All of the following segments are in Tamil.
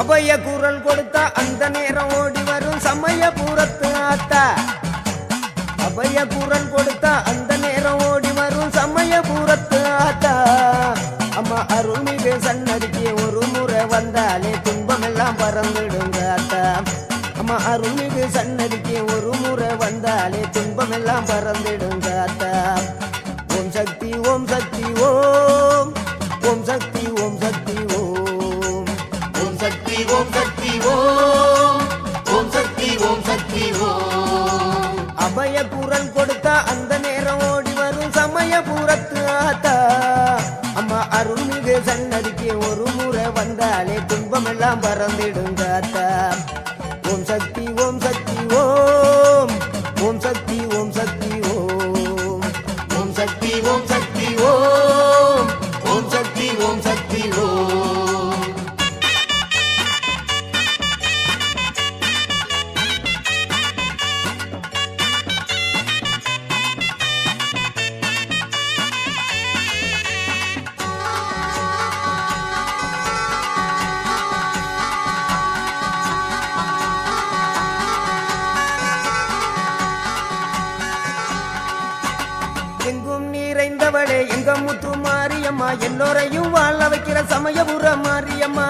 அபய குரல் கொடுத்தா அந்த நேரம் ஓடி வரும் சமயபுரத்து ஆத்தா. அபய குரல் கொடுத்தா அந்த நேரம் ஓடி வரும் சமயபுரத்து ஆத்தா. அம்மா அருள்மிகு சன்னதிக்கு ஒரு முறை வந்தாலே துன்பமெல்லாம் பறந்துடுங்க ஆத்தா. அம்மா அருள்மிகு சன்னதிக்கு ஒரு முறை வந்தாலே துன்பமெல்லாம் பறந்துடுங்க ஆத்தா. ஓம் சக்தி ஓம் சக்தி ஓம், ஓம் சக்தி ஓம் சக்தி ஓம், ஓம் சக்தி ஓம் சக்தி ஓம், ஓம் சக்தி ஓம் சக்தி ஓம். அபய குரல் கொடுத்தா அந்த நேரம் ஓடி வரும் சமயபுரத்து ஆத்தா. அம்மா அருள்மிகு சன்னதிக்கு ஒரு முறை வந்தாலே துன்பமெல்லாம் பறந்திடுங்க ஆத்தா. ஓம் சக்தி ஓம் சக்தி ஓம், ஓம் சக்தி ஓம் சக்தி ஓம், ஓம் சக்தி ஓம் சக்தி ஓம், ஓம் சக்தி ஓம் சக்தி ஓம். எங்கும் நிறைந்தவளே எங்க முத்து மாரியம்மா, எல்லோரையும் வாழ வைக்கிற சமயபுர மாரியம்மா.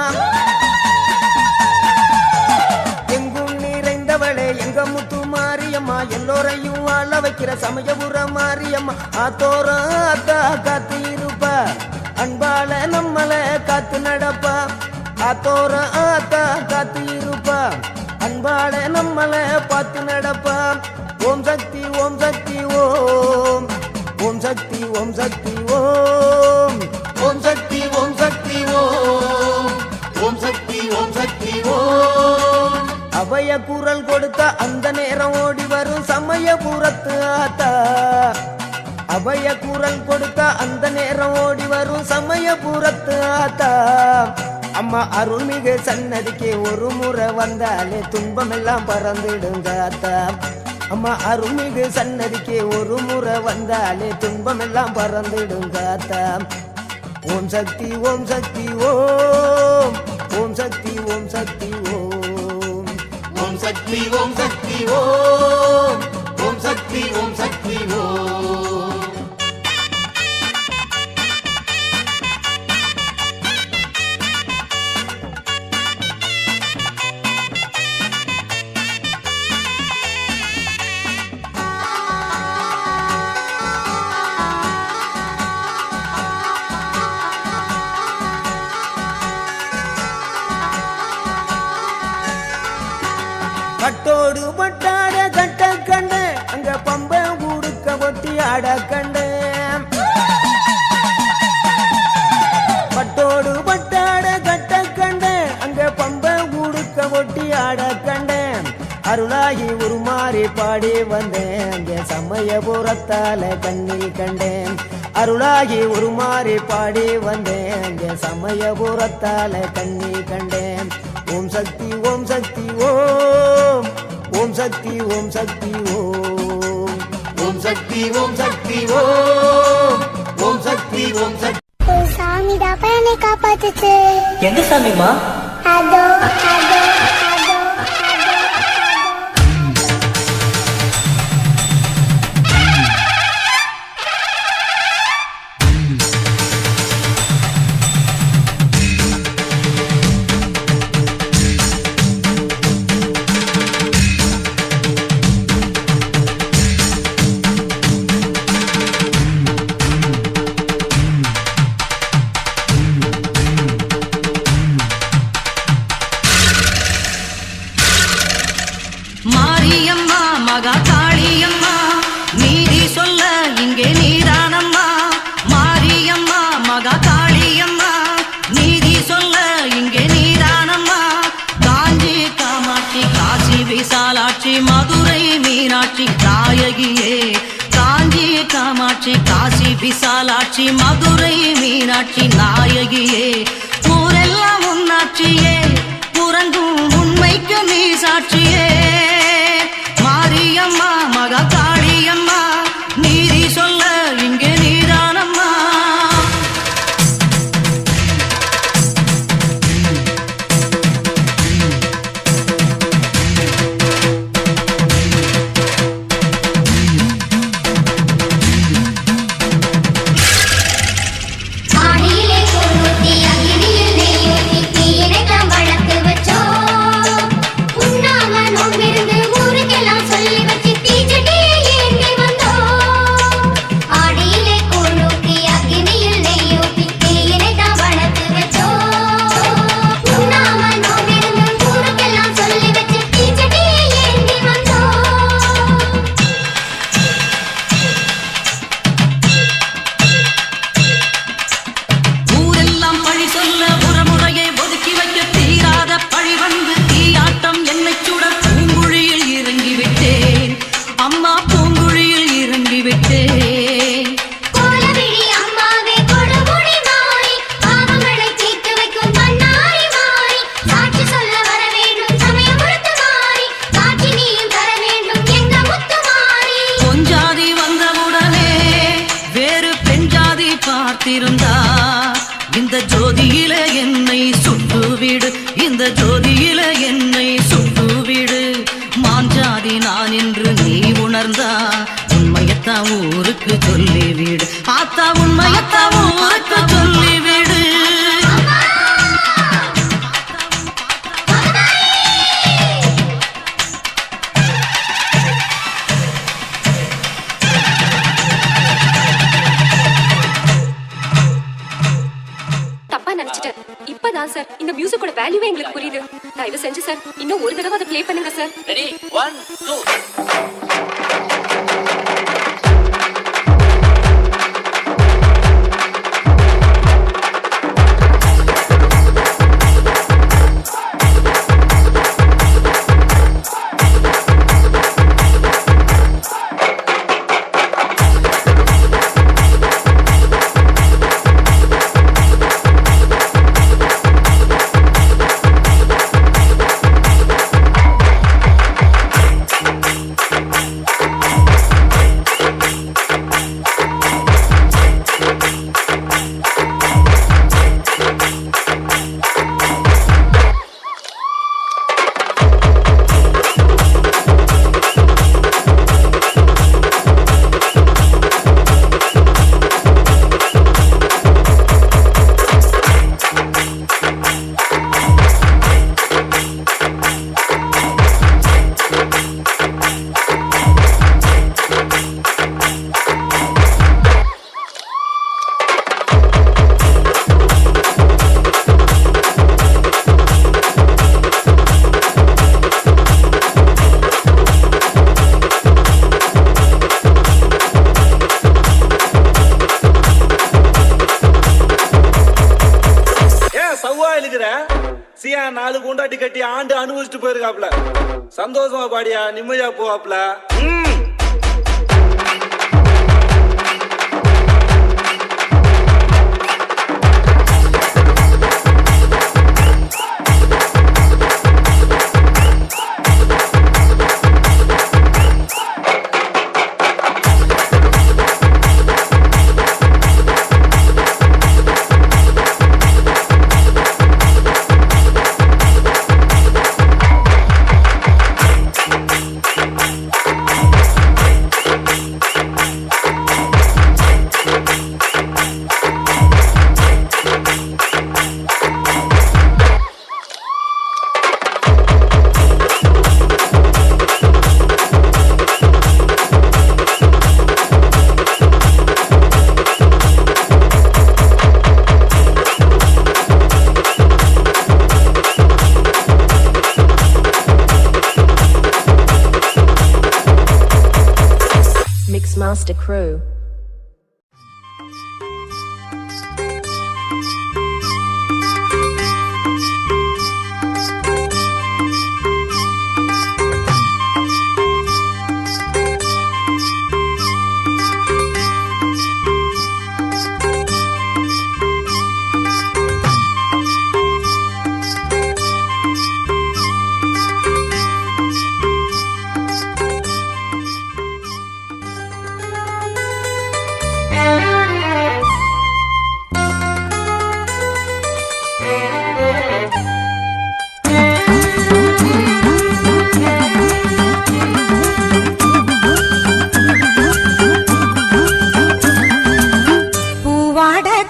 எங்கும் நிறைந்தவளே எங்க முத்து மாரியம்மா, எல்லோரையும் வாழ வைக்கிற சமயபுர மாரியம்மா. ஆத்தோர ஆத்தா காத்து இருப்பா, அன்பால நம்மள காத்து நடப்பா. ஆத்தோர ஆத்தா காத்து இருப்பா, அன்பால நம்மள பார்த்து நடப்பா. ஓம் சக்தி ஓம் சக்தி ஓம், ஓம் சக்தி ஓம் சக்தி ஓம், ஓம் சக்தி ஓம் சக்தி ஓம், ஓம் சக்தி ஓம் சக்தி ஓம். அபய குரல் கொடுத்தா அந்த நேரம் ஓடி வரும் சமயபுரத்து ஆத்தா. அபய குரல் கொடுத்தா அந்த நேரம் ஓடி வரும் சமயபுரத்து ஆத்தா. அம்மா அருள்மிகு சன்னதிக்கு ஒரு முறை வந்தாலே துன்பமெல்லாம் பறந்துடுங்க ஆத்தா. அம்மா அருள்மிகு சன்னதிக்கு ஒரு முறை வந்தாலே துன்பமெல்லாம் பறந்துடுங்க ஆத்தா. ஓம் சக்தி ஓம் சக்தி ஓம், ஓம் சக்தி ஓம் சக்தி ஓம், ஓம் சக்தி ஓம் சக்தி ஓம், ஓம் சக்தி ஓம் சக்தி ஓம். பட்டோடு பட்டாட கட்ட கண்ட அங்க பம்ப ஊடுக்க ஒட்டி ஆட கண்ட. பட்டோடு பட்டாட கட்ட கண்ட அங்க பம்ப ஊடுக்க ஒட்டி ஆட கண்ட. அருளாகி உருமாறி பாடி வந்தேன் அங்க சமயபுரத்தால கண்ணில் கண்டேன். அருளாகி உருமாறி பாடி வந்தேன் அங்க சமயபுரத்தால கண்ணில் கண்டேன். ஓம் சக்தி ஓம் சக்தி ஓம், ஓம் சக்தி ஓம் சக்தி ஓம், ஓம் சக்தி ஓம் சக்தி ஓம், ஓம் சக்தி ஓம் சக்தி. சாமி தாப்பா என்னை காப்பாத்துச்சு. எந்த சாமிமா? அதோ அதோ மாரியம்மா மகா காளியம்மா, நீதி சொல்ல இங்கே நீதானம்மா. மாரியம்மா மகா காளியம்மா, நீதி சொல்ல இங்கே நீதானம்மா. காஞ்சி காமாட்சி காசி விசாலாட்சி மதுரை மீனாட்சி நாயகியே. காஞ்சி காமாட்சி காசி விசாலாட்சி மதுரை மீனாட்சி நாயகியே. ஊரெல்லாம் உன்னாட்சியே, உறங்கும் உண்மைக்கு நீ சாட்சியே. மாரியம்மா மகா காளியம்மா, நீதி சொல்ல இங்கே நீதானம்மா. இருந்தா இந்த ஜோதியில என்னை சுட்டுவிடு, இந்த ஜோதியில என்னை சுட்டுவிடு. மாஞ்சாதி நான் என்று நீ உணர்ந்தா உண்மையத்தா ஊருக்கு சொல்லிவிடு, ஆத்தா உண்மையத்தா ஊருக்கு சொல்லிவிடு. இப்பதான் சார் இந்த மியூசிக்கோட வேல்யூவே எங்களுக்கு புரியுது. தயவு செஞ்சு சார் இன்னும் ஒரு தடவை அதை ப்ளே பண்ணுங்க சார். ரெடி 1 2 நாலு கொண்டாட்டி கட்டி ஆண்டு அனுபவிச்சுட்டு போயிருக்காப்ல. சந்தோஷமா பாடியா, நிம்மதியா போவாப்ல. Mixmaster Crew.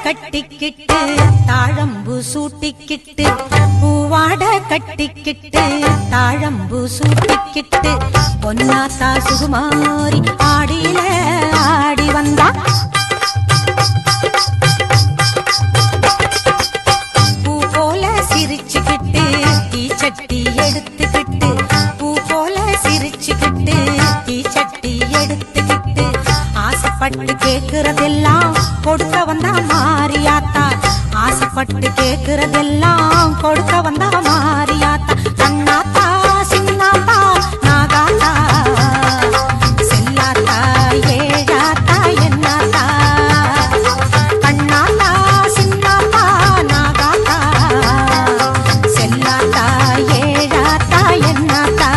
கட்டிக்கிட்டு தாழம்பு சூட்டிக்கிட்டு பூவாட கட்டிக்கிட்டு தாழம்பு சூட்டிக்கிட்டு பொன்னாத்தா சுகுமாரி ஆடியில ஆடி வந்தா. பூ போல சிரிச்சுக்கிட்டு தீச்சட்டி எடுத்துக்கிட்டு, பூ போல சிரிச்சுக்கிட்டு தீச்சட்டி எடுத்துக்கிட்டு, ஆசைப்பட்டு கேக்குறதெல்லாம் கொடுக்க வந்தா மாரியாத்தா. ஆசைப்பட்டு கேக்குறதெல்லாம் கொடுக்க வந்தா மாரியாத்தா. கண்ணாத்தா சின்னாத்தா நாகாத்தா செல்லாத்தா ஏழாத்தா என்னாத்தா. கண்ணாத்தா சின்னாத்தா நாகாத்தா செல்லாத்தா ஏழாத்தா என்னாத்தா.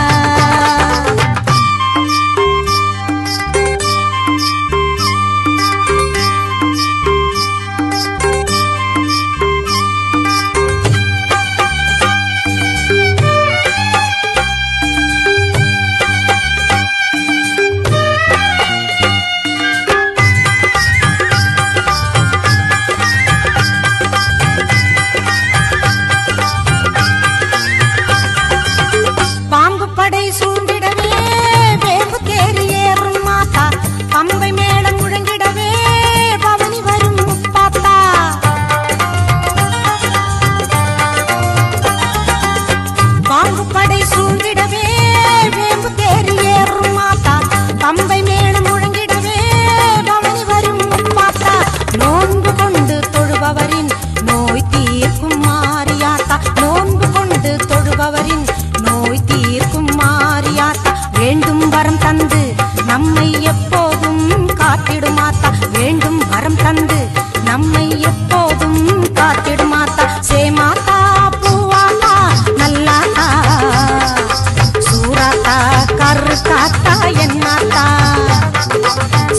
எப்போதும் காத்திடுமாத்தா சேமாத்தா பூவாத்தா நல்லாத்தா சூராத்தா கரு காத்தா என்னாத்தா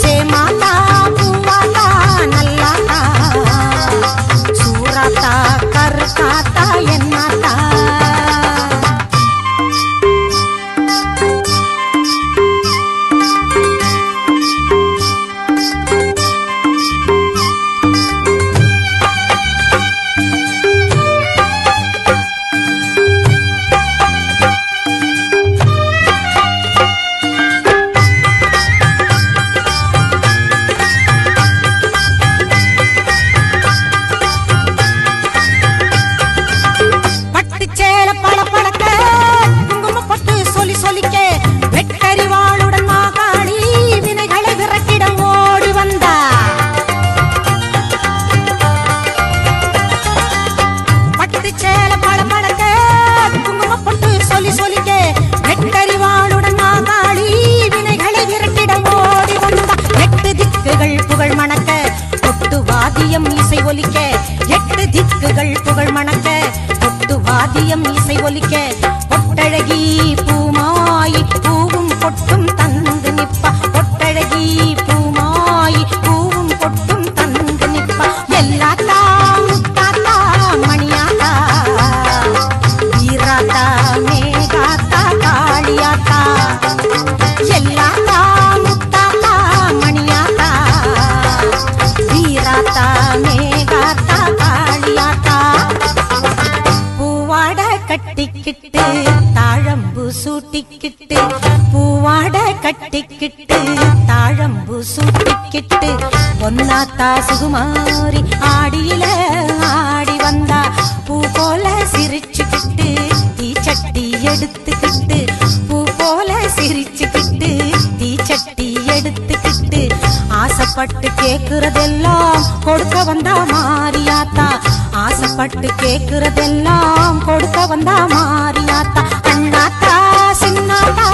சேமாத்தா பூவாத்தா நல்லாத்தா சூராத்தா கரு காத்தா என்னாத்தா இசை ஒலிக்க எட்டு திக்குகள் புகழ் மணக்க கொட்டு வாத்தியம் இசை ஒலிக்க பொட்டழகி பூமாயி பூவும் பொட்டும் தந்து நிப்பா பொட்டழகி பூமாயி பூவும் பொட்டும் தந்து நிப்பா எல்லாத்தா முத்தாத்தா மணியாத்தா வீராத்தா மேகாத்தா காளியாத்தா எல்லாத்தா முத்தாத்தா மணியாத்தா வீராத்தா மேகாத்தா காளியாத்தா பூவாட கட்டிக்கிட்டு தாழம்பு சூட்டிக்கிட்டு பூவாட கட்டிக்கிட்டு தாழம்பு சூட்டிக்கிட்டு பொன்னாத்தா சுகுமாரி ஆடியில ஆடி வந்தா பூ போல சிரிச்சுக்கிட்டு தீச்சட்டி எடுத்துக்கிட்டு பூ போல சிரிச்சுக்கிட்டு தீச்சட்டி எடுத்துக்கிட்டு ஆசைப்பட்டு கேக்குறதெல்லாம் கொடுக்க வந்தா மாரியாத்தா ஆசைப்பட்டு கேக்குறதெல்லாம் கொடுக்க வந்தா மாரியாத்தா அண்ணாத்தா சின்னாத்தா